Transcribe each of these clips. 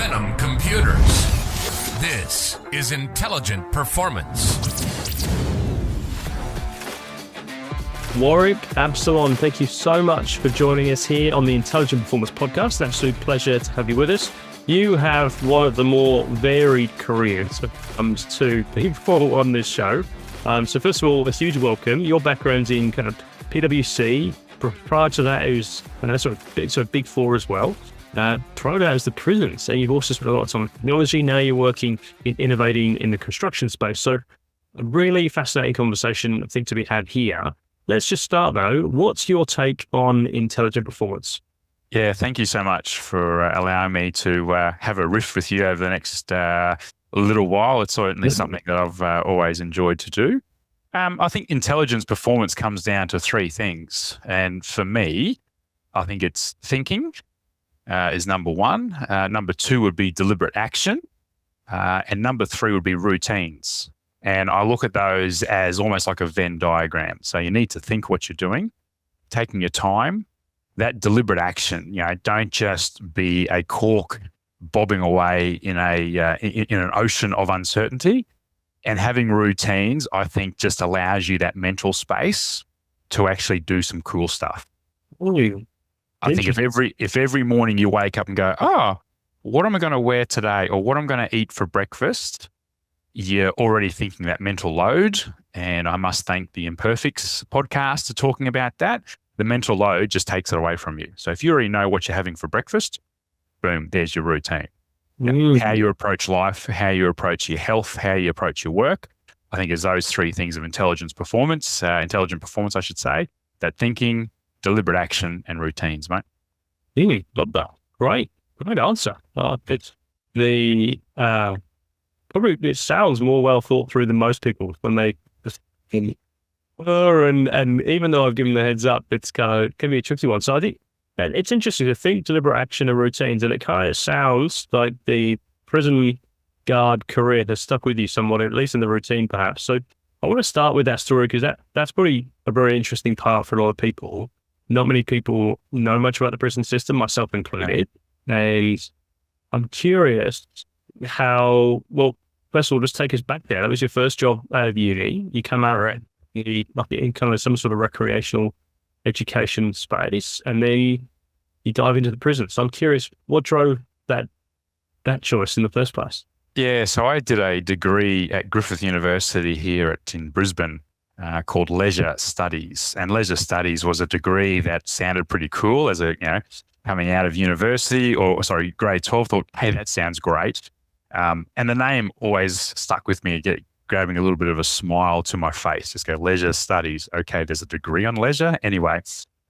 quantum computers. This is Intelligent Performance. Warwick Absolon, thank you so much for joining us here on the Intelligent Performance podcast. An absolute pleasure to have you with us. You have one of the more varied careers when it comes to people on this show. So first of all, a huge welcome. Your background's in kind of PwC. Prior to that, it was sort of big four as well. Prior to that was the prison. So you've also spent a lot of time in technology. Now you're working in innovating in the construction space. So a really fascinating conversation, I think, to be had here. Let's just start though. What's your take on intelligent performance? Yeah, thank you so much for allowing me to have a riff with you over the next little while. It's certainly something that I've always enjoyed to do. I think intelligence performance comes down to three things. And for me, I think it's thinking is number one. Number two would be deliberate action. And number three would be routines. And I look at those as almost like a Venn diagram. So you need to think what you're doing, taking your time, that deliberate action. Don't just be a cork bobbing away in an ocean of uncertainty. And having routines, I think, just allows you that mental space to actually do some cool stuff. Ooh, I think if every morning you wake up and go, what am I going to wear today, or what I'm going to eat for breakfast, you're already thinking that mental load. And I must thank the Imperfects podcast for talking about that. The mental load just takes it away from you. So if you already know what you're having for breakfast, boom, there's your routine. How you approach life, how you approach your health, how you approach your work, I think is those three things of intelligent performance, I should say, that thinking, deliberate action, and routines, mate. Love that. Great answer. It's the probably it sounds more well thought through than most people when they just think, and even though I've given the heads up, it's can be a tricky one. So I think it's interesting to think deliberate action and routines, and it kind of sounds like the prison guard career has stuck with you somewhat, at least in the routine perhaps. So I want to start with that story because that's probably a very interesting part for a lot of people. Not many people know much about the prison system, myself included. And I'm curious how, well, first of all, just take us back there. That was your first job out of uni. You come out in kind of some sort of recreational education space, and then you dive into the prison. So I'm curious, what drove that choice in the first place? Yeah, so I did a degree at Griffith University here in Brisbane called Leisure Studies. And Leisure Studies was a degree that sounded pretty cool as coming out of university grade 12, thought, hey, that sounds great. And the name always stuck with me, grabbing a little bit of a smile to my face. Just go, Leisure Studies. Okay, there's a degree on leisure. Anyway,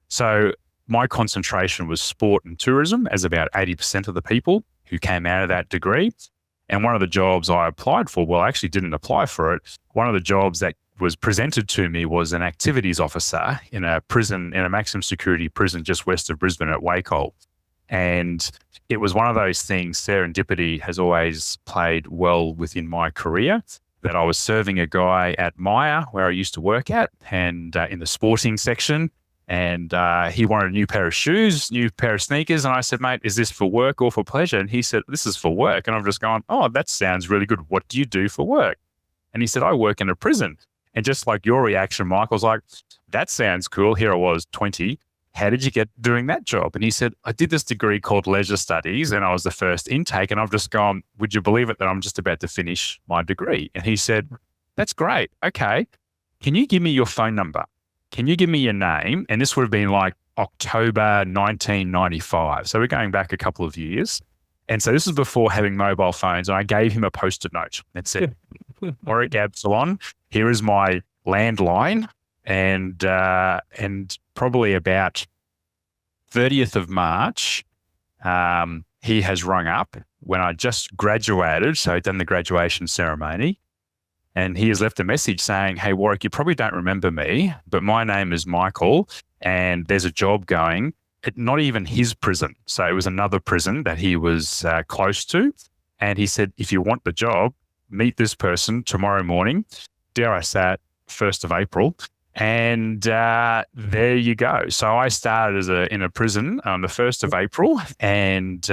so my concentration was sport and tourism as about 80% of the people who came out of that degree. And one of the jobs I applied for, well, I actually didn't apply for it. One of the jobs that was presented to me was an activities officer in a prison, in a maximum security prison just west of Brisbane at Wakehole. And it was one of those things, serendipity has always played well within my career, that I was serving a guy at Myer, where I used to work at, and in the sporting section. And he wanted a new pair of shoes, new pair of sneakers. And I said, mate, is this for work or for pleasure? And he said, this is for work. And I'm just going, oh, that sounds really good. What do you do for work? And he said, I work in a prison. And just like your reaction, Mike, I was like, that sounds cool. Here I was, 20. How did you get doing that job? And he said, I did this degree called Leisure Studies, and I was the first intake. And I've just gone, would you believe it that I'm just about to finish my degree? And he said, that's great. Okay. Can you give me your phone number? Can you give me your name? And this would have been like October 1995. So we're going back a couple of years. And so this is before having mobile phones. And I gave him a Post-it note that said, Warwick Absolon, here is my landline. And probably about 30th of March, he has rung up when I just graduated. So I'd done the graduation ceremony. And he has left a message saying, hey, Warwick, you probably don't remember me, but my name is Michael, and there's a job going at not even his prison. So it was another prison that he was close to. And he said, if you want the job, meet this person tomorrow morning. Dare I say it, 1st of April. And there you go. So I started in a prison on the 1st of April, and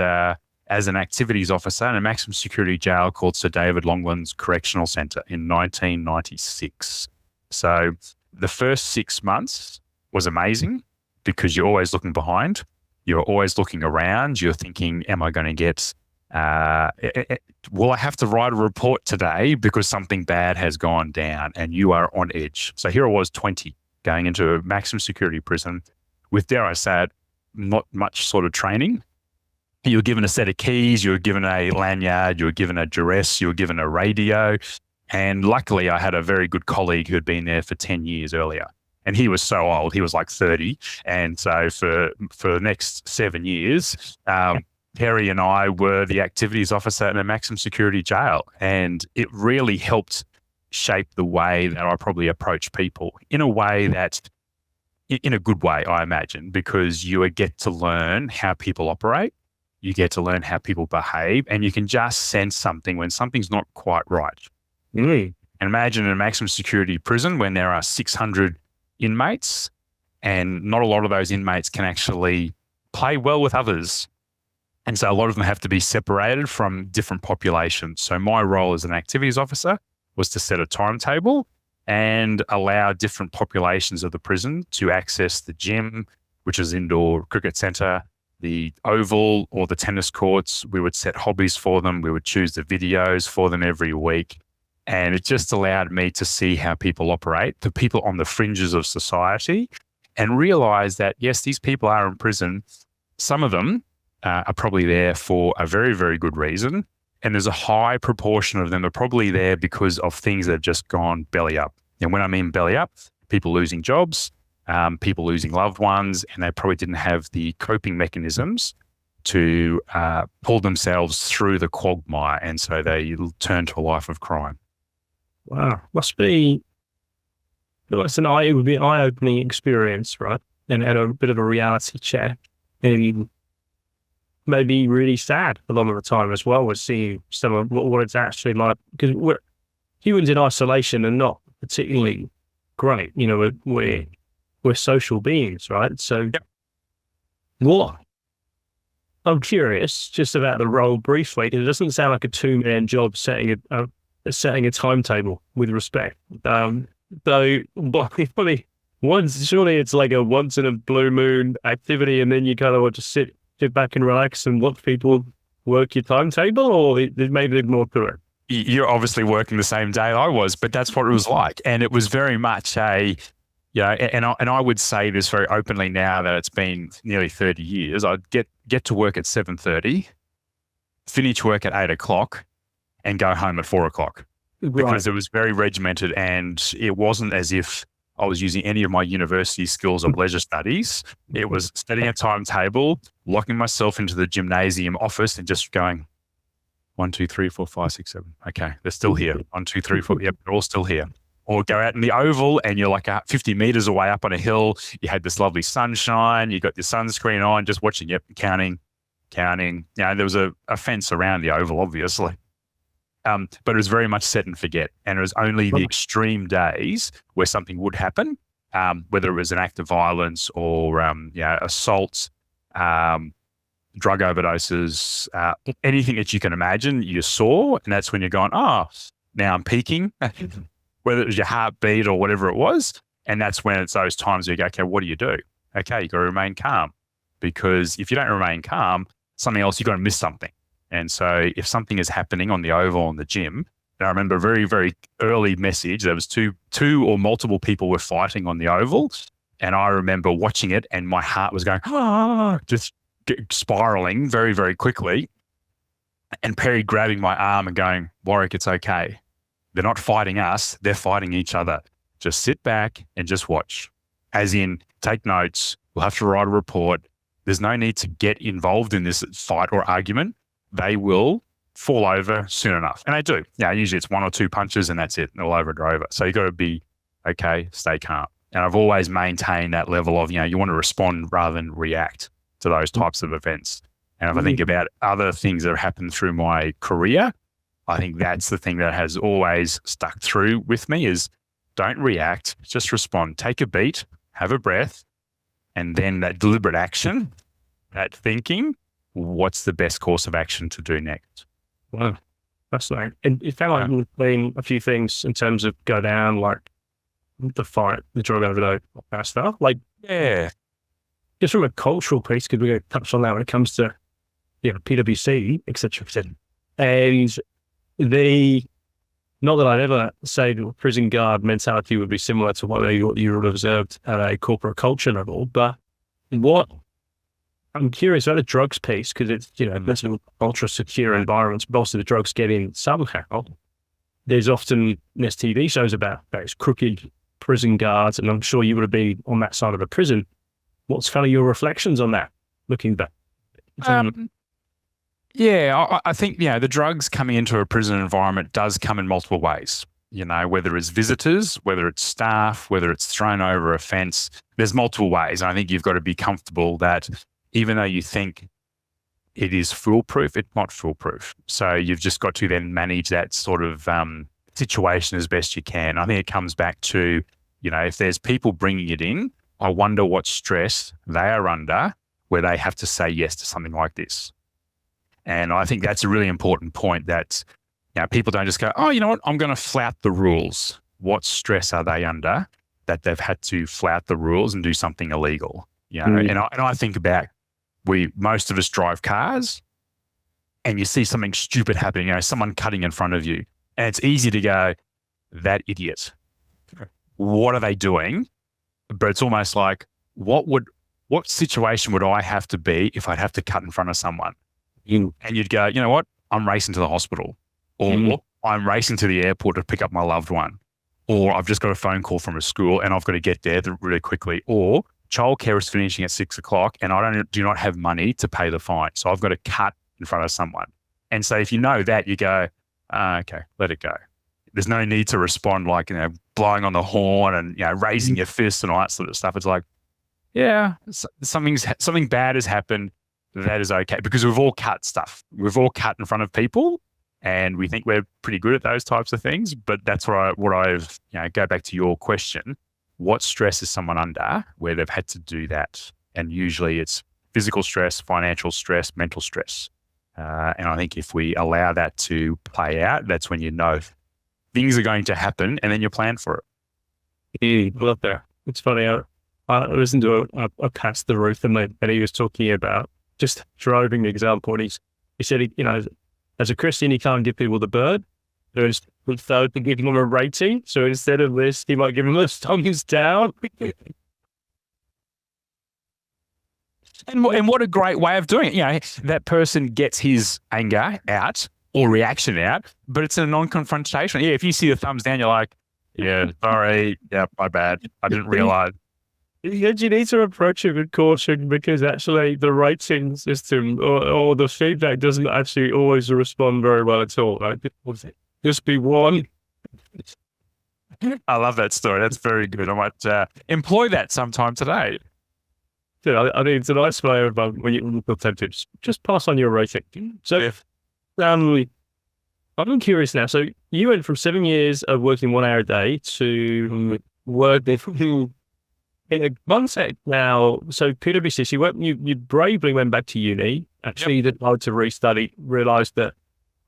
as an activities officer in a maximum security jail called Sir David Longlands Correctional Centre in 1996. So the first 6 months was amazing because you're always looking behind. You're always looking around. You're thinking, am I going to get, will I have to write a report today because something bad has gone down, and you are on edge. So here I was 20 going into a maximum security prison with, dare I say it, not much sort of training. You were given a set of keys, you were given a lanyard, you were given a duress, you were given a radio. And luckily I had a very good colleague who had been there for 10 years earlier. And he was so old, he was like 30. And so for the next 7 years, Terry and I were the activities officer in a maximum security jail. And it really helped shape the way that I probably approach people in a way that, in a good way, I imagine, because you get to learn how people operate. You get to learn how people behave, and you can just sense something when something's not quite right. And imagine in a maximum security prison when there are 600 inmates, and not a lot of those inmates can actually play well with others. And so a lot of them have to be separated from different populations. So my role as an activities officer was to set a timetable and allow different populations of the prison to access the gym, which is indoor cricket centre, the oval or the tennis courts. We would set hobbies for them. We would choose the videos for them every week. And it just allowed me to see how people operate, the people on the fringes of society, and realize that, yes, these people are in prison. Some of them are probably there for a very, very good reason. And there's a high proportion of them are probably there because of things that have just gone belly up. And when I mean belly up, people losing jobs, people losing loved ones, and they probably didn't have the coping mechanisms to pull themselves through the quagmire. And so they turn to a life of crime. Wow. Must be, it's it would be an eye-opening experience, right? And a bit of a reality check. And maybe really sad a lot of the time as well, with seeing some of what it's actually like, because humans in isolation are not particularly great. You know, we're social beings, right? So what? I'm curious just about the role briefly. It doesn't sound like a two-man job setting a timetable with respect. Though probably surely it's like a once in a blue moon activity, and then you kind of want to sit back and relax and watch people work your timetable, or maybe there's more to it. You're obviously working the same day I was, but that's what it was like. And it was very much and I would say this very openly now that it's been nearly 30 years. I'd get to work at 7:30, finish work at 8 o'clock, and go home at 4 o'clock. Because it was very regimented, and it wasn't as if I was using any of my university skills of leisure studies. It was setting a timetable, locking myself into the gymnasium office and just going, 1, 2, 3, 4, 5, 6, 7. Okay, they're still here. 1, 2, 3, 4. Yep, they're all still here. Or go out in the oval and you're like 50 meters away up on a hill. You had this lovely sunshine. You got your sunscreen on, just watching, counting. You know, there was a fence around the oval, obviously. But it was very much set and forget. And it was only the extreme days where something would happen, whether it was an act of violence or assaults, drug overdoses, anything that you can imagine you saw. And that's when you're going, now I'm peaking, whether it was your heartbeat or whatever it was. And that's when it's those times where you go, okay, what do you do? Okay, you got to remain calm, because if you don't remain calm, something else, you're going to miss something. And so if something is happening on the oval in the gym, and I remember a very, very early message, there was two or multiple people were fighting on the oval. And I remember watching it and my heart was going, just spiraling very, very quickly. And Perry grabbing my arm and going, Warwick, it's okay. They're not fighting us. They're fighting each other. Just sit back and just watch. As in, take notes. We'll have to write a report. There's no need to get involved in this fight or argument. They will fall over soon enough. And they do. Yeah, usually it's 1 or 2 punches and that's it. All over and over. So you got to be okay, stay calm. And I've always maintained that level of, you want to respond rather than react to those types of events. And if I think about other things that have happened through my career, I think that's the thing that has always stuck through with me is don't react, just respond. Take a beat, have a breath, and then that deliberate action, that thinking what's the best course of action to do next. Wow. Fascinating. And it felt like you've been a few things in terms of go down, like the fight, the drug overload, that stuff. Like, Yeah. just from a cultural piece, because we touched on that when it comes to, PwC, et cetera, et cetera. And not that I'd ever say the prison guard mentality would be similar to what you would have observed at a corporate culture level, but I'm curious about the drugs piece, because it's, that's an ultra secure environments, but also the drugs get in somehow. There's often TV shows about those crooked prison guards, and I'm sure you would have been on that side of a prison. What's kind of your reflections on that, looking back? I think, the drugs coming into a prison environment does come in multiple ways. Whether it's visitors, whether it's staff, whether it's thrown over a fence, there's multiple ways. And I think you've got to be comfortable that even though you think it is foolproof, it's not foolproof. So you've just got to then manage that sort of situation as best you can. I think it comes back to, if there's people bringing it in, I wonder what stress they are under where they have to say yes to something like this. And I think that's a really important point, that people don't just go, oh, you know what, I'm going to flout the rules. What stress are they under that they've had to flout the rules and do something illegal? And I think about, most of us drive cars, and you see something stupid happening, someone cutting in front of you, and it's easy to go, that idiot. What are they doing? But it's almost like, what situation would I have to be if I'd have to cut in front of someone? And you'd go, you know what? I'm racing to the hospital, or I'm racing to the airport to pick up my loved one, or I've just got a phone call from a school and I've got to get there really quickly, or childcare is finishing at 6 o'clock and I do not have money to pay the fine. So I've got to cut in front of someone. And so if you know that, you go, okay, let it go. There's no need to respond like, blowing on the horn and, raising your fists and all that sort of stuff. It's like, something bad has happened. That is okay, because we've all cut stuff. We've all cut in front of people, and we think we're pretty good at those types of things. But that's what I've, go back to your question. What stress is someone under where they've had to do that? And usually it's physical stress, financial stress, mental stress. And I think if we allow that to play out, that's when things are going to happen, and then you plan for it. I love that. It's funny. I listened to a Past the Roof, and he was talking about just driving the example. And he said, as a Christian, he can't give people the bird. There's to give them a rating. So instead of this, he might give them a thumbs down. And what a great way of doing it. That person gets his anger out or reaction out, but it's a non-confrontational. Yeah, if you see the thumbs down, you're like, yeah, sorry. Yeah, my bad. I didn't realize. You need to approach it with caution, because actually the rating system or the feedback doesn't actually always respond very well at all. Right? Just be one. I love that story. That's very good. I might employ that sometime today. I think it's a nice way of when you tempted, just pass on your rating. So, I'm curious now. So you went from 7 years of working 1 hour a day to working in a concept now. So PwC, you bravely went back to uni, actually decided to restudy, realized that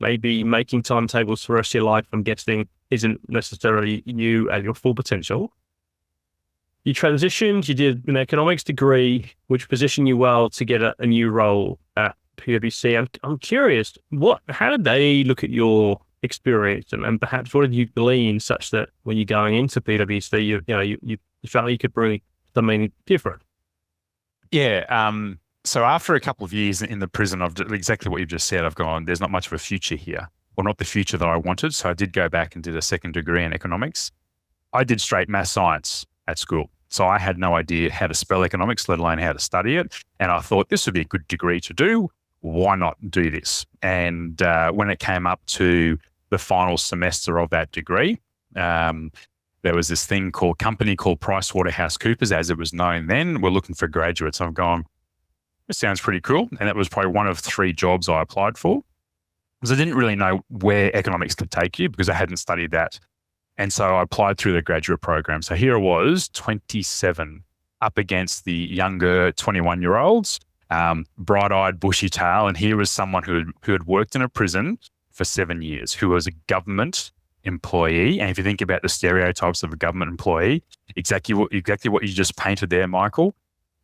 maybe making timetables for the rest of your life, I'm guessing, isn't necessarily you at your full potential. You transitioned, you did an economics degree, which positioned you well to get a new role at PwC. I'm curious, how did they look at your experience, and perhaps what did you glean such that when you're going into PwC, you felt like you could bring something different? Yeah. So after a couple of years in the prison, I've done exactly what you've just said. I've gone, there's not much of a future here, or not the future that I wanted. So I did go back and did a second degree in economics. I did straight math science at school. So I had no idea how to spell economics, let alone how to study it. And I thought this would be a good degree to do. Why not do this? And when it came up to the final semester of that degree, there was this company called PricewaterhouseCoopers, as it was known then. We're looking for graduates. I've gone, this sounds pretty cool. And that was probably one of 3 jobs I applied for, because I didn't really know where economics could take you, because I hadn't studied that. And so I applied through the graduate program. So here I was, 27, up against the younger 21-year-olds. bright-eyed, bushy tail. And here was someone who had worked in a prison for 7 years, who was a government employee. And if you think about the stereotypes of a government employee, exactly what you just painted there, Michael.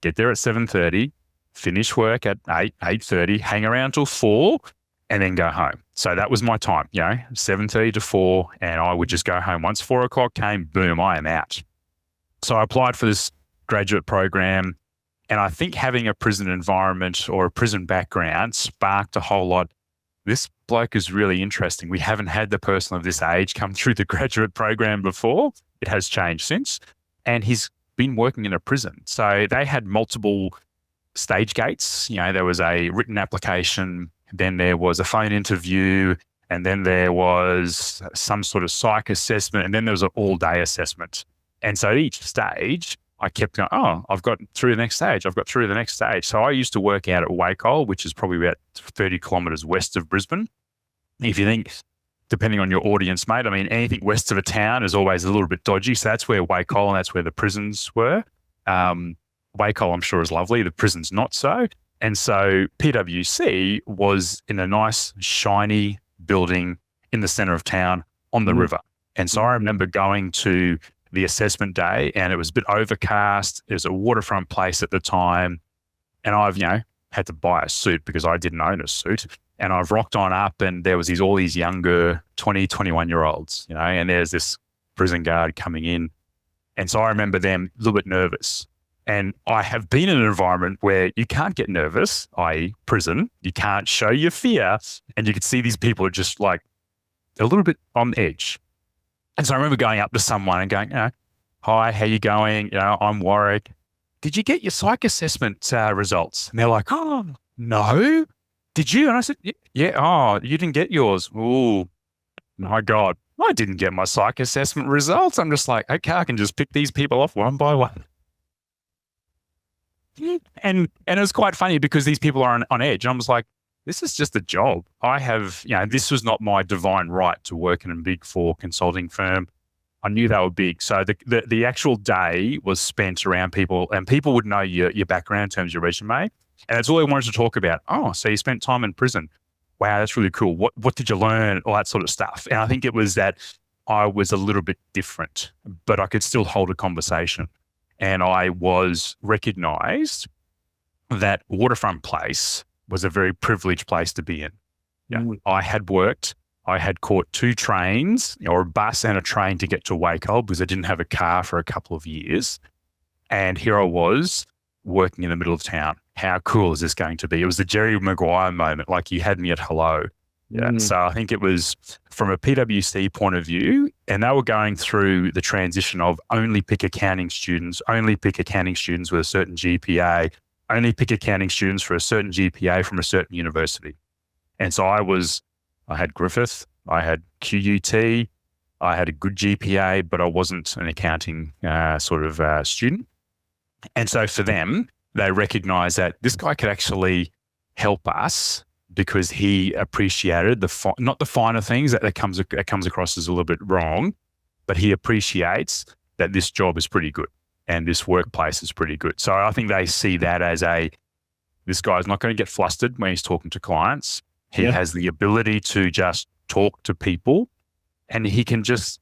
Get there at 7:30, finish work at 8:30, hang around till 4, and then go home. So that was my time, 7:30 to 4, and I would just go home. Once 4 o'clock came, boom, I am out. So I applied for this graduate program, and I think having a prison environment or a prison background sparked a whole lot. This bloke is really interesting. We haven't had the person of this age come through the graduate program before. It has changed since, and he's been working in a prison. So they had multiple stage gates. There was a written application, then there was a phone interview, and then there was some sort of psych assessment, and then there was an all-day assessment. And so at each stage, I kept going, I've got through the next stage. I've got through the next stage. So I used to work out at Wakehole, which is probably about 30 kilometres west of Brisbane. If you think, depending on your audience, mate, anything west of a town is always a little bit dodgy. So that's where Wakehole and that's where the prisons were. Wakehole, I'm sure, is lovely. The prison's not so. And so PwC was in a nice, shiny building in the centre of town on the river. And so I remember going to the assessment day, and it was a bit overcast. It was a waterfront place at the time. And I've, had to buy a suit because I didn't own a suit. And I've rocked on up, and there was all these younger 20, 21-year-olds, and there's this prison guard coming in. And so I remember them a little bit nervous. And I have been in an environment where you can't get nervous, i.e. prison. You can't show your fear. And you could see these people are just like a little bit on edge. And so I remember going up to someone and going, hi, how you going? I'm Warwick. Did you get your psych assessment results? And they're like, oh, no. Did you? And I said, yeah. Oh, you didn't get yours. Oh, my God. I didn't get my psych assessment results. I'm just like, okay, I can just pick these people off one by one. And it was quite funny because these people are on edge. I'm just like, this is just a job. I have, this was not my divine right to work in a Big Four consulting firm. I knew they were big. So the actual day was spent around people, and people would know your background in terms of your resume. And that's all they wanted to talk about. Oh, so you spent time in prison. Wow, that's really cool. What did you learn? All that sort of stuff. And I think it was that I was a little bit different, but I could still hold a conversation. And I was recognized that Waterfront Place was a very privileged place to be in. I had caught 2 trains, or a bus and a train to get to Wakehole because I didn't have a car for a couple of years. And here I was working in the middle of town. How cool is this going to be? It was the Jerry Maguire moment, like you had me at hello. So I think it was from a PwC point of view, and they were going through the transition of only pick accounting students with a certain GPA, only pick accounting students for a certain GPA from a certain university. And so I had Griffith, I had QUT, I had a good GPA, but I wasn't an accounting student. And so for them, they recognized that this guy could actually help us because he appreciated not the finer things that comes across as a little bit wrong, but he appreciates that this job is pretty good and this workplace is pretty good. So I think they see that as this guy's not going to get flustered when he's talking to clients. He has the ability to just talk to people, and he can just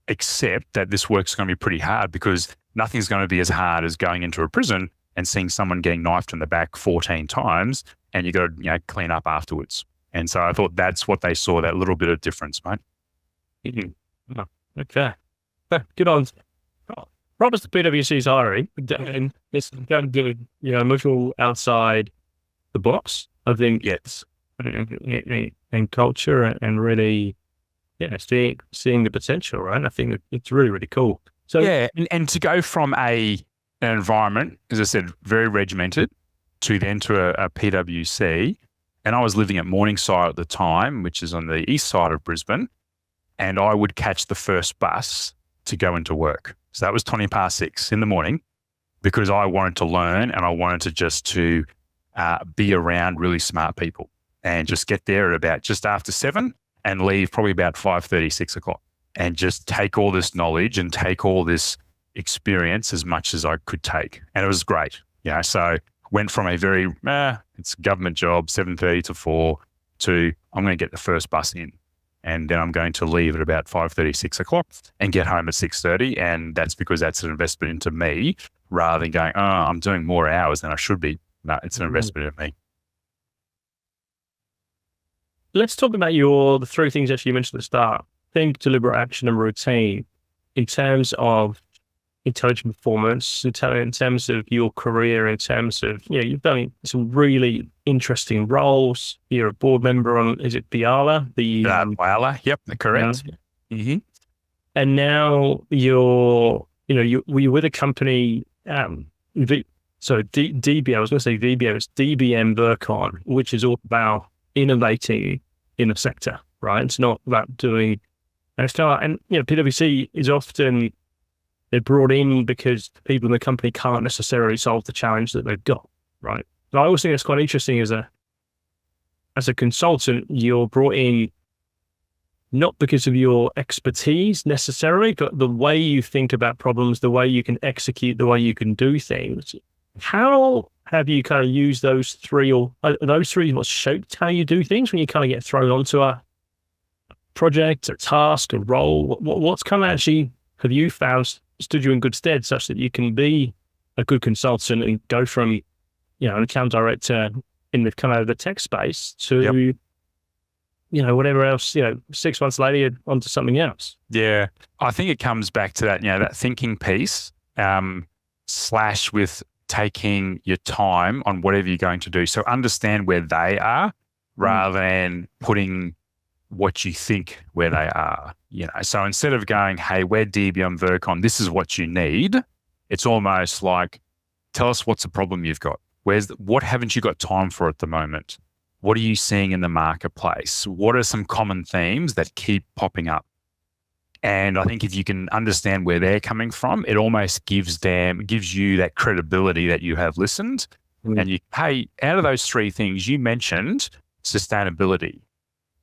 accept that this work's going to be pretty hard because nothing's going to be as hard as going into a prison and seeing someone getting knifed in the back 14 times, and you got to clean up afterwards. And so I thought that's what they saw, that little bit of difference, mate. Oh, okay. Good on. Promise the PwC's hiring, and it's going to do, mutual outside the box. I think yes, and culture and really, seeing the potential, right? I think it's really, really cool. So and to go from an environment, as I said, very regimented, to a PwC, and I was living at Morningside at the time, which is on the east side of Brisbane, and I would catch the first bus to go into work. So that was 6:20 in the morning because I wanted to learn and I wanted to be around really smart people and just get there at about just after 7 and leave probably about 5:30, 6 o'clock, and just take all this knowledge and take all this experience as much as I could take. And it was great. So went from a very, it's a government job, 7:30 to 4, to I'm going to get the first bus in. And then I'm going to leave at about 5:30, 6 o'clock and get home at 6:30. And that's because that's an investment into me rather than going, I'm doing more hours than I should be. No, it's an investment in me. Let's talk about the three things actually you mentioned at the start: think, deliberate action, and routine. In terms of intelligent performance, in terms of your career, in terms of, you've done some really interesting roles. You're a board member on, is it Biala? Biala, yep, correct. Mm-hmm. And now you're with a company, DBM, I was going to say DBM, it's DBM Vircon, which is all about innovating in a sector, right? It's not about doing, PwC is often, they're brought in because people in the company can't necessarily solve the challenge that they've got, right? But I always think it's quite interesting as a consultant, you're brought in not because of your expertise necessarily, but the way you think about problems, the way you can execute, the way you can do things. How have you kind of used those three, or are those three what shaped how you do things when you kind of get thrown onto a project, a task, a role? What's kind of actually, have you found, stood you in good stead such that you can be a good consultant and go from, an account director in the kind of the tech space to, whatever else, 6 months later onto something else? Yeah. I think it comes back to that, that thinking piece, slash with taking your time on whatever you're going to do. So understand where they are rather than putting what you think where they are, So instead of going, hey, we're DBM Vircon, this is what you need. It's almost like, tell us what's the problem you've got. What haven't you got time for at the moment? What are you seeing in the marketplace? What are some common themes that keep popping up? And I think if you can understand where they're coming from, it almost gives you that credibility that you have listened. And hey, out of those three things you mentioned, sustainability.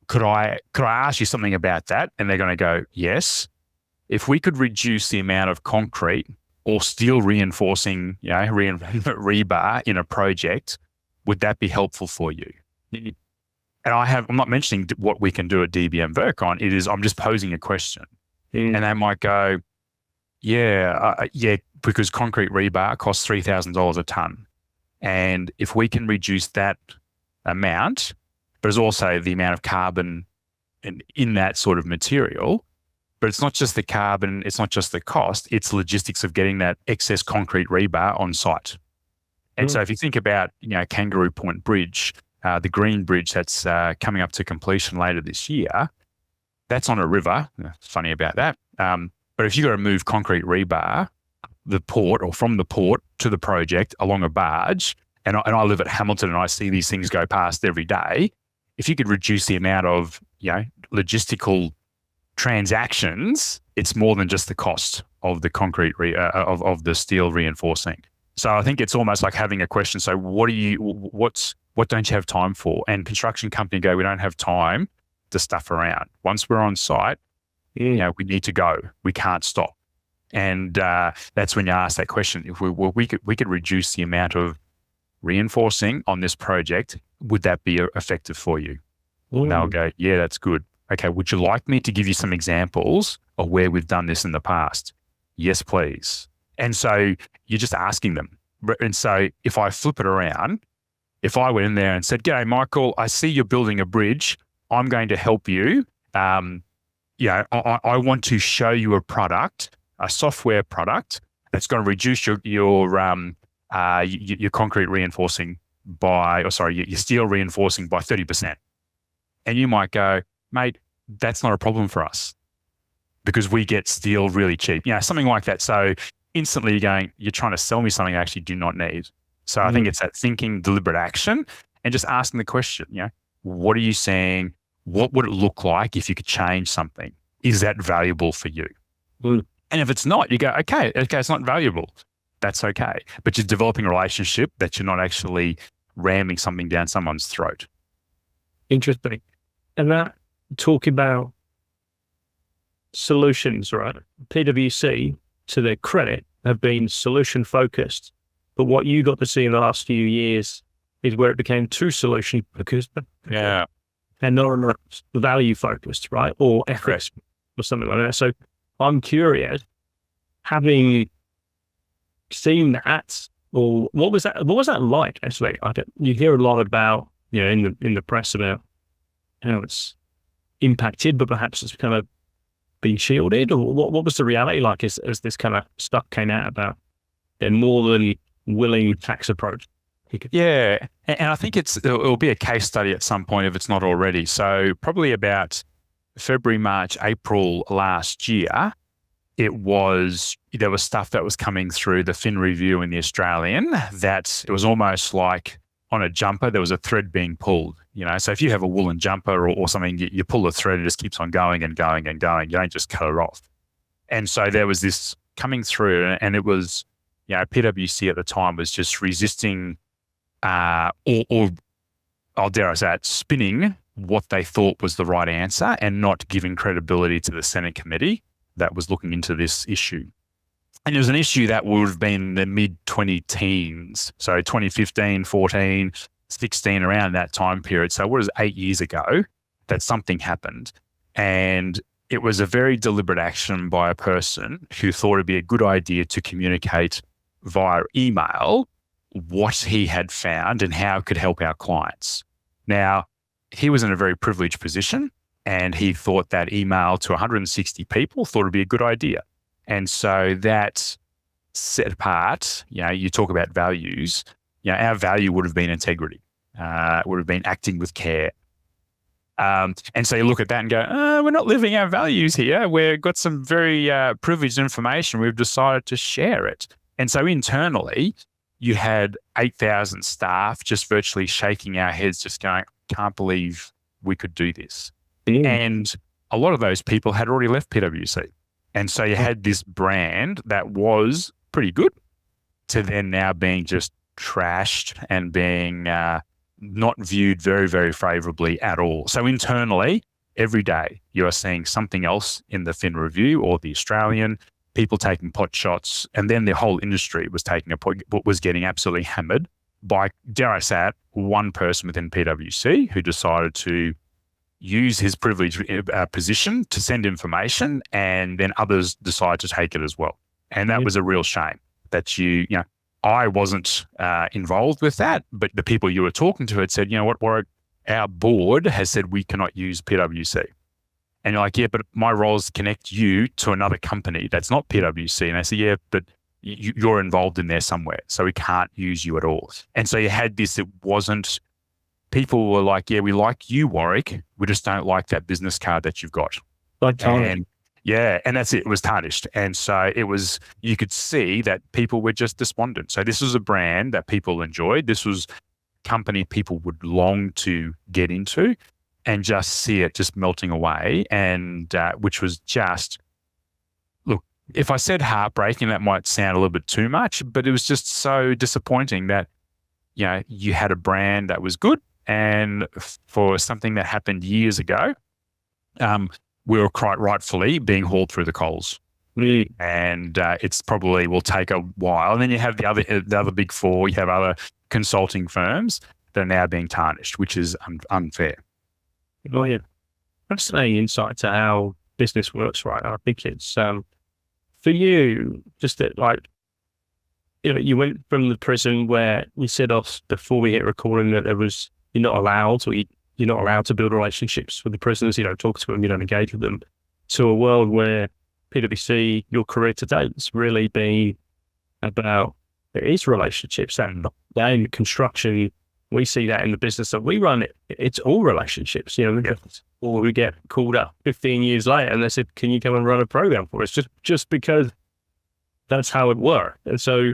Could I ask you something about that? And they're going to go, yes. If we could reduce the amount of concrete or steel reinforcing, rebar in a project, would that be helpful for you? And I'm not mentioning what we can do at DBM Vircon. It is, I'm just posing a question. And they might go, because concrete rebar costs $3,000 a ton. And if we can reduce that amount, but it's also the amount of carbon in that sort of material. But it's not just the carbon, it's not just the cost, it's logistics of getting that excess concrete rebar on site. And so if you think about, Kangaroo Point Bridge, the green bridge that's coming up to completion later this year, that's on a river. Funny about that. But if you've got to move concrete rebar, the port or from the port to the project along a barge, and I live at Hamilton and I see these things go past every day. If you could reduce the amount of, logistical transactions, it's more than just the cost of the concrete of the steel reinforcing. So I think it's almost like having a question. So what don't you have time for? And construction company go, we don't have time to stuff around. Once we're on site, we need to go. We can't stop. And that's when you ask that question. If we could reduce the amount of reinforcing on this project, would that be effective for you? And they'll go, yeah, that's good. Okay, would you like me to give you some examples of where we've done this in the past? Yes, please. And so you're just asking them. And so if I flip it around, if I went in there and said, "G'day, Michael, I see you're building a bridge. I'm going to help you. I want to show you a product, a software product that's going to reduce your concrete reinforcing your steel reinforcing by 30%. And you might go, mate, that's not a problem for us because we get steel really cheap. Something like that. So instantly you're trying to sell me something I actually do not need. So I think it's that thinking, deliberate action, and just asking the question, what are you saying? What would it look like if you could change something? Is that valuable for you? And if it's not, you go, okay, it's not valuable. That's okay. But you're developing a relationship that you're not actually ramming something down someone's throat. Interesting. And that, talk about solutions, right? PwC, to their credit, have been solution focused But what you got to see in the last few years is where it became too solution focused. Yeah. And not enough value focused, right? Or ethics or something like that. So I'm curious, having seen that, or what was that like? Actually, you hear a lot about, in the press about how it's impacted, but perhaps it's kind of been shielded, or what was the reality like as this kind of stuff came out about their more than willing tax approach? Yeah. And I think it'll be a case study at some point if it's not already. So probably about February, March, April last year, there was stuff that was coming through the Fin Review and the Australian that it was almost like on a jumper, there was a thread being pulled, So if you have a woolen jumper or something, you pull the thread, it just keeps on going and going and going. You don't just cut it off. And so there was this coming through, and it was, PwC at the time was just resisting or I'll dare I say it, spinning what they thought was the right answer and not giving credibility to the Senate committee that was looking into this issue. And it was an issue that would have been the mid-2010s, so 2015, 14, 16, around that time period. So what is 8 years ago that something happened. And it was a very deliberate action by a person who thought it'd be a good idea to communicate via email what he had found and how it could help our clients. Now, he was in a very privileged position, and he thought that email to 160 people thought it'd be a good idea. And so that set apart, you talk about values, our value would have been integrity, would have been acting with care. And so you look at that and go, we're not living our values here. We've got some very privileged information. We've decided to share it. And so internally, you had 8,000 staff just virtually shaking our heads, just going, can't believe we could do this. And a lot of those people had already left PwC. And so you had this brand that was pretty good to then now being just trashed and being not viewed very, very favorably at all. So internally, every day you are seeing something else in the Fin Review or the Australian, people taking pot shots, and then the whole industry was getting absolutely hammered by, dare I say it, one person within PwC who decided to use his privileged position to send information, and then others decide to take it as well. And that was a real shame that I wasn't involved with that, but the people you were talking to had said, Warwick, our board has said we cannot use PwC. And you're like, yeah, but my role is to connect you to another company that's not PwC. And I said, yeah, but you're involved in there somewhere, so we can't use you at all. And so you had this, people were like, yeah, we like you, Warwick. We just don't like that business card that you've got. And that's it. It was tarnished. And so you could see that people were just despondent. So this was a brand that people enjoyed. This was a company people would long to get into, and just see it just melting away. And which was just, look, if I said heartbreaking, that might sound a little bit too much, but it was just so disappointing that, you had a brand that was good, and for something that happened years ago, we were quite rightfully being hauled through the coals. And it's probably will take a while. And then you have the other big four, you have other consulting firms that are now being tarnished, which is unfair. Oh, yeah. Fascinating insight to how business works, right? I think it's, for you, just that, you went from the prison where we said off before we hit recording that you're not allowed, or you're not allowed to build relationships with the prisoners, you don't talk to them, you don't engage with them, to a world where PwC, your career to date, has really been about, there is relationships, and in construction, we see that in the business that we run, it's all relationships. Or we get called up 15 years later and they said, can you come and run a program for us? Just because that's how it worked. And so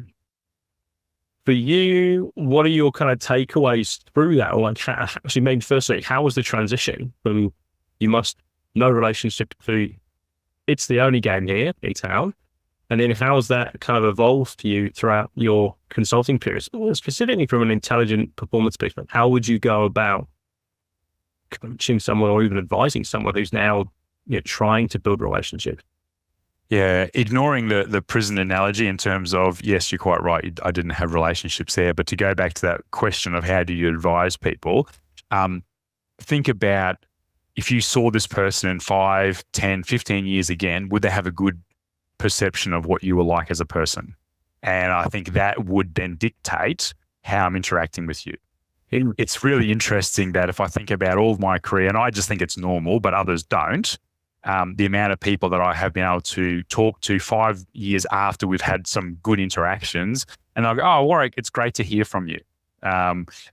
for you, what are your kind of takeaways through that? Or firstly, how was the transition from you must no relationship to it's the only game here in town? And then how has that kind of evolved for you throughout your consulting periods? Specifically from an intelligent performance perspective, how would you go about coaching someone or even advising someone who's now trying to build relationships? Yeah, ignoring the prison analogy in terms of, yes, you're quite right. I didn't have relationships there. But to go back to that question of how do you advise people, think about if you saw this person in 5, 10, 15 years again, would they have a good perception of what you were like as a person? And I think that would then dictate how I'm interacting with you. It's really interesting that if I think about all of my career, and I just think it's normal, but others don't, the amount of people that I have been able to talk to 5 years after we've had some good interactions, and I go, "Oh, Warwick, it's great to hear from you.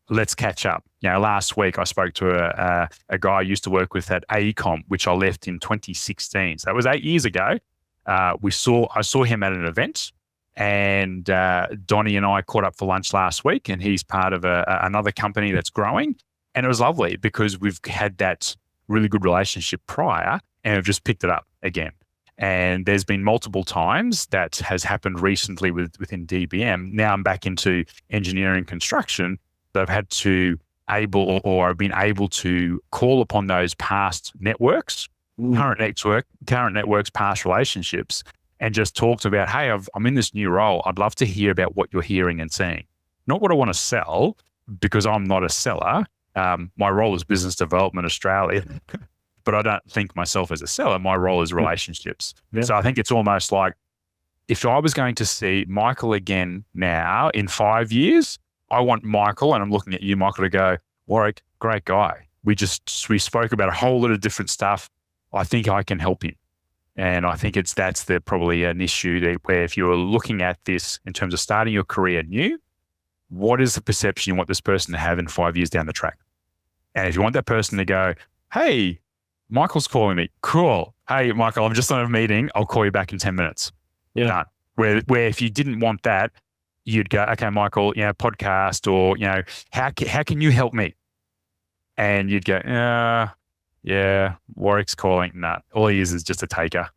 Let's catch up." Last week I spoke to a guy I used to work with at AECOM, which I left in 2016. So that was 8 years ago. I saw him at an event, and Donnie and I caught up for lunch last week, and he's part of another company that's growing. And it was lovely because we've had that really good relationship prior, and we've just picked it up again. And there's been multiple times that has happened recently within DBM. Now I'm back into engineering construction, that I've had to I've been able to call upon those past networks, current networks, past relationships, and just talked about, hey, I'm in this new role. I'd love to hear about what you're hearing and seeing. Not what I want to sell, because I'm not a seller. My role is business development Australia, but I don't think myself as a seller. My role is relationships. Yeah. So I think it's almost like if I was going to see Michael again now in 5 years, I want Michael, and I'm looking at you, Michael, to go, Warwick, great guy. We spoke about a whole lot of different stuff. I think I can help him. And I think that's probably an issue where if you're looking at this in terms of starting your career new, what is the perception you want this person to have in 5 years down the track? And if you want that person to go, hey, Michael's calling me. Cool. Hey, Michael, I'm just on a meeting. I'll call you back in 10 minutes. Yeah. No. Where if you didn't want that, you'd go, okay, Michael, podcast, or, how can you help me? And you'd go, yeah, Warwick's calling. Nah, all he is just a taker.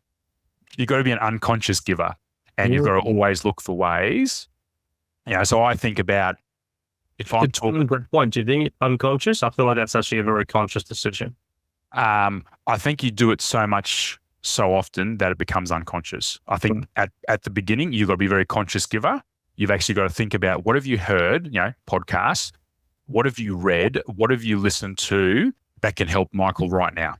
You've got to be an unconscious giver, and you've got to always look for ways. So I think about if I'm talking. What do you think? Unconscious? I feel like that's actually a very conscious decision. I think you do it so often that it becomes unconscious. I think at the beginning, you've got to be a very conscious giver. You've actually got to think about, what have you heard, podcasts? What have you read? What have you listened to that can help Michael right now?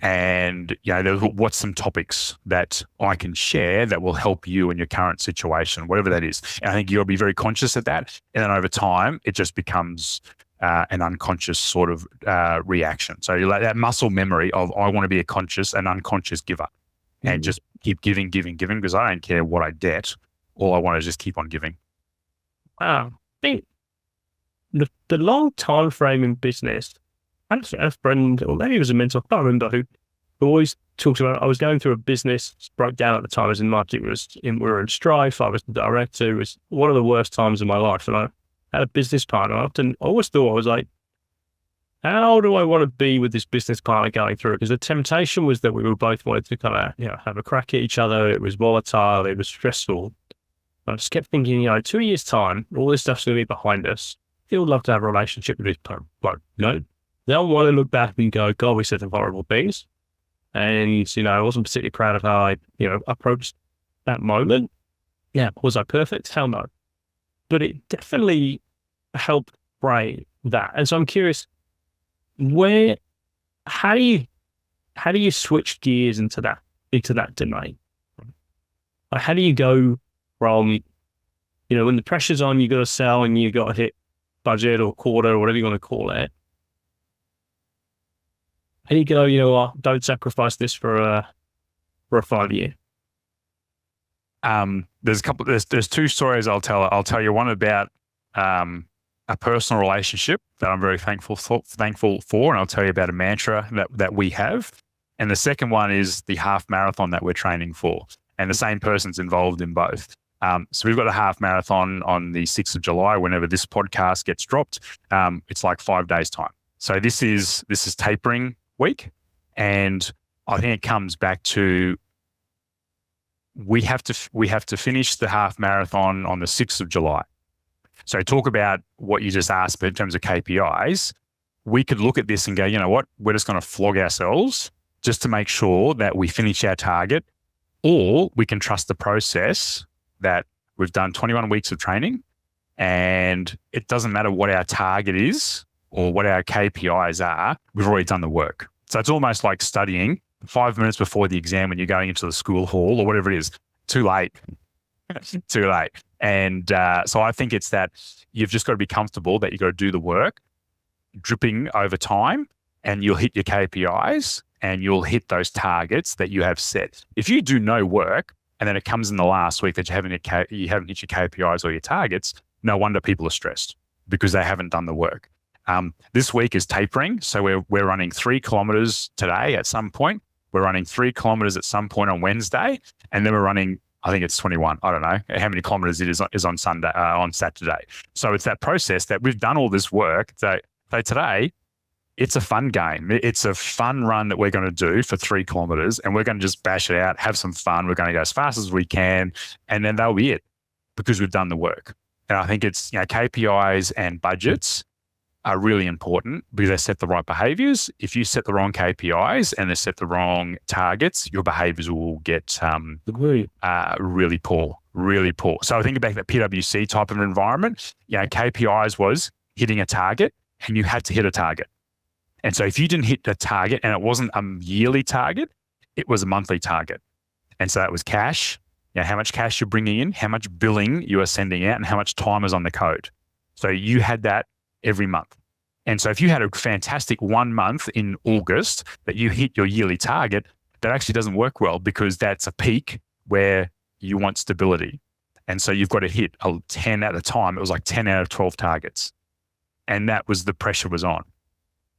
And, what's some topics that I can share that will help you in your current situation, whatever that is. And I think you'll be very conscious of that. And then over time, it just becomes an unconscious sort of reaction. So you're like that muscle memory of, I want to be an unconscious giver, and just keep giving, because I don't care what I get. All I want to just keep on giving. Wow. I think the long time frame in business, I had a friend, or maybe it was a mentor, I can't remember, who always talks about, I was going through a business, broke down at the time. I was in market, we were in strife. I was the director. It was one of the worst times of my life. And I had a business partner. I always thought, I was like, how do I want to be with this business partner going through? Because the temptation was that we were both wanted to kind of, have a crack at each other. It was volatile. It was stressful. I just kept thinking, 2 years time, all this stuff's going to be behind us. Still love to have a relationship with this bloke. They don't want to look back and go, God, we said some horrible things. And, I wasn't particularly proud of how I, approached that moment. Yeah. Was I perfect? Hell no. But it definitely helped frame that. And so I'm curious, how do you switch gears into that domain? Like, how do you go from, when the pressure's on, you got to sell and you got to hit budget or quarter or whatever you want to call it. How do you go, don't sacrifice this for a 5 year? There's two stories I'll tell. I'll tell you one about a personal relationship that I'm very thankful for, and I'll tell you about a mantra that we have. And the second one is the half marathon that we're training for, and the same person's involved in both. So we've got a half marathon on the 6th of July, whenever this podcast gets dropped. It's like 5 days time. So this is tapering week. And I think it comes back to, we have to finish the half marathon on the 6th of July. So talk about what you just asked, but in terms of KPIs, we could look at this and go, you know what, we're just going to flog ourselves just to make sure that we finish our target or we can trust the process that we've done 21 weeks of training and it doesn't matter what our target is or what our KPIs are, we've already done the work. So it's almost like studying 5 minutes before the exam when you're going into the school hall or whatever it is. Too late. Too late. And so I think it's that you've just got to be comfortable that you've got to do the work, dripping over time, and you'll hit your KPIs and you'll hit those targets that you have set. If you do no work and then it comes in the last week that you haven't hit your KPIs or your targets, no wonder people are stressed because they haven't done the work. This week is tapering. So we're running 3 kilometers today at some point. We're running 3 kilometers at some point on Wednesday. And then we're running, I think it's 21. I don't know how many kilometers it is on Sunday, on Saturday. So it's that process that we've done all this work. So today, it's a fun game. It's a fun run that we're going to do for 3 kilometers and we're going to just bash it out, have some fun. We're going to go as fast as we can. And then that'll be it because we've done the work. And I think it's, KPIs and budgets are really important because they set the right behaviors. If you set the wrong KPIs and they set the wrong targets, your behaviors will get really poor, really poor. So I think about that PwC type of environment. KPIs was hitting a target and you had to hit a target. And so if you didn't hit the target and it wasn't a yearly target, it was a monthly target. And so that was cash, how much cash you're bringing in, how much billing you are sending out, and how much time is on the code. So you had that every month. And so if you had a fantastic 1 month in August that you hit your yearly target, that actually doesn't work well because that's a peak where you want stability. And so you've got to hit a 10 at a time. It was like 10 out of 12 targets. And that was the pressure was on.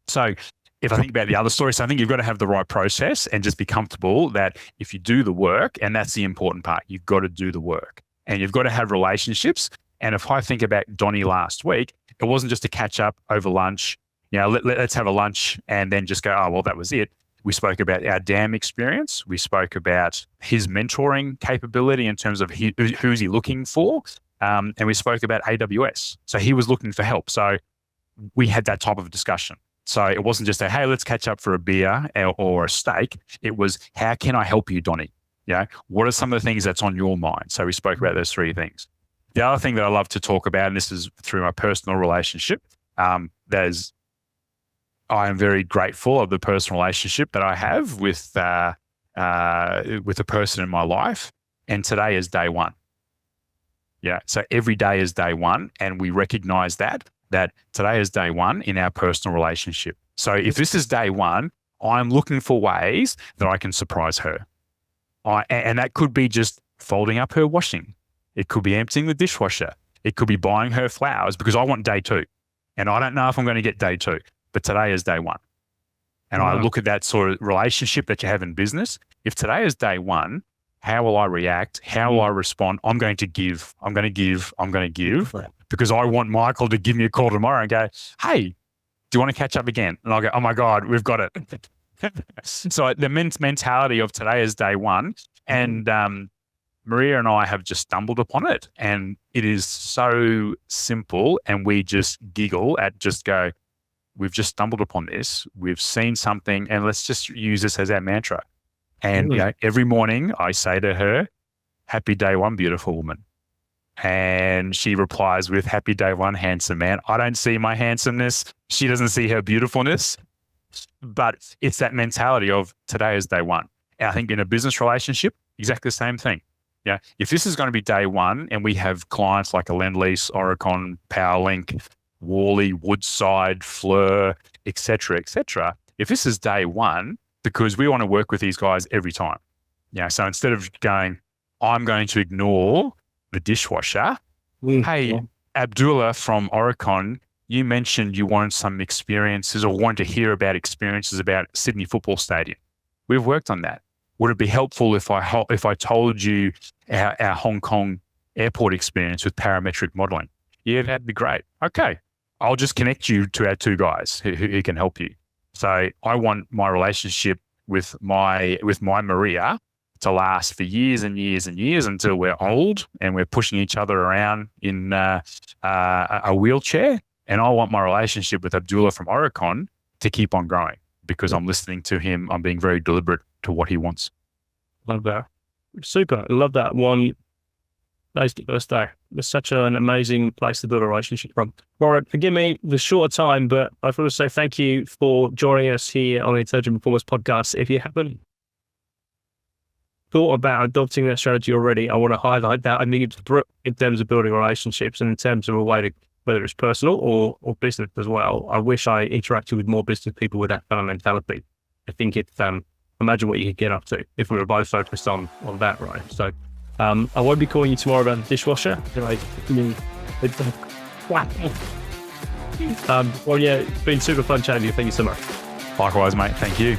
So if I think about the other story, so I think you've got to have the right process and just be comfortable that if you do the work, and that's the important part, you've got to do the work and you've got to have relationships. And if I think about Donnie last week, it wasn't just to catch up over lunch, let's have a lunch and then just go, oh, well, that was it. We spoke about our DAM experience. We spoke about his mentoring capability in terms of who's he looking for. And we spoke about AWS. So he was looking for help. So we had that type of discussion. So it wasn't just hey, let's catch up for a beer or a steak. It was, how can I help you, Donnie? What are some of the things that's on your mind? So we spoke about those 3 things. The other thing that I love to talk about, and this is through my personal relationship, I am very grateful of the personal relationship that I have with a person in my life. And today is day 1. So every day is day 1. And we recognize that today is day 1 in our personal relationship. So if this is day 1, I'm looking for ways that I can surprise her. And that could be just folding up her washing. It could be emptying the dishwasher. It could be buying her flowers because I want day 2. And I don't know if I'm going to get day 2, but today is day 1. And I look at that sort of relationship that you have in business. If today is day 1, how will I react? How will I respond? I'm going to give because I want Michael to give me a call tomorrow and go, hey, do you want to catch up again? And I'll go, oh my God, we've got it. So the mentality of today is day 1. And Maria and I have just stumbled upon it. And it is so simple. And we just giggle at just go, we've just stumbled upon this. We've seen something and let's just use this as our mantra. And every morning I say to her, happy day 1, beautiful woman. And she replies with happy day 1, handsome man. I don't see my handsomeness. She doesn't see her beautifulness, but it's that mentality of today is day 1. And I think in a business relationship, exactly the same thing. If this is going to be day 1 and we have clients like a Lend-Lease, Oricon, PowerLink, Worley, Woodside, Fleur, et cetera, if this is day 1, because we want to work with these guys every time. So instead of going, I'm going to ignore the dishwasher. Hey, Abdullah from Oricon, you mentioned you wanted some experiences or wanted to hear about experiences about Sydney Football Stadium. We've worked on that. Would it be helpful if I told you our Hong Kong airport experience with parametric modeling? Yeah, that'd be great. Okay, I'll just connect you to our 2 guys who can help you. So I want my relationship with my Maria to last for years and years and years until we're old and we're pushing each other around in a wheelchair. And I want my relationship with Abdullah from Oricon to keep on growing because I'm listening to him. I'm being very deliberate to what he wants. Love that. Super. I love that one. Today's the first day. It's such an amazing place to build a relationship from. Warwick, forgive me the shorter time, but I want to say thank you for joining us here on the Intelligent Performance Podcast. If you haven't thought about adopting that strategy already, I want to highlight that. I think it's in terms of building relationships and in terms of a way to, whether it's personal or business as well. I wish I interacted with more business people with that kind of mentality. I think it's, imagine what you could get up to if we were both focused on that, right? So I won't be calling you tomorrow about the dishwasher. Well, yeah, it's been super fun chatting to you. Thank you so much. Likewise, mate. Thank you.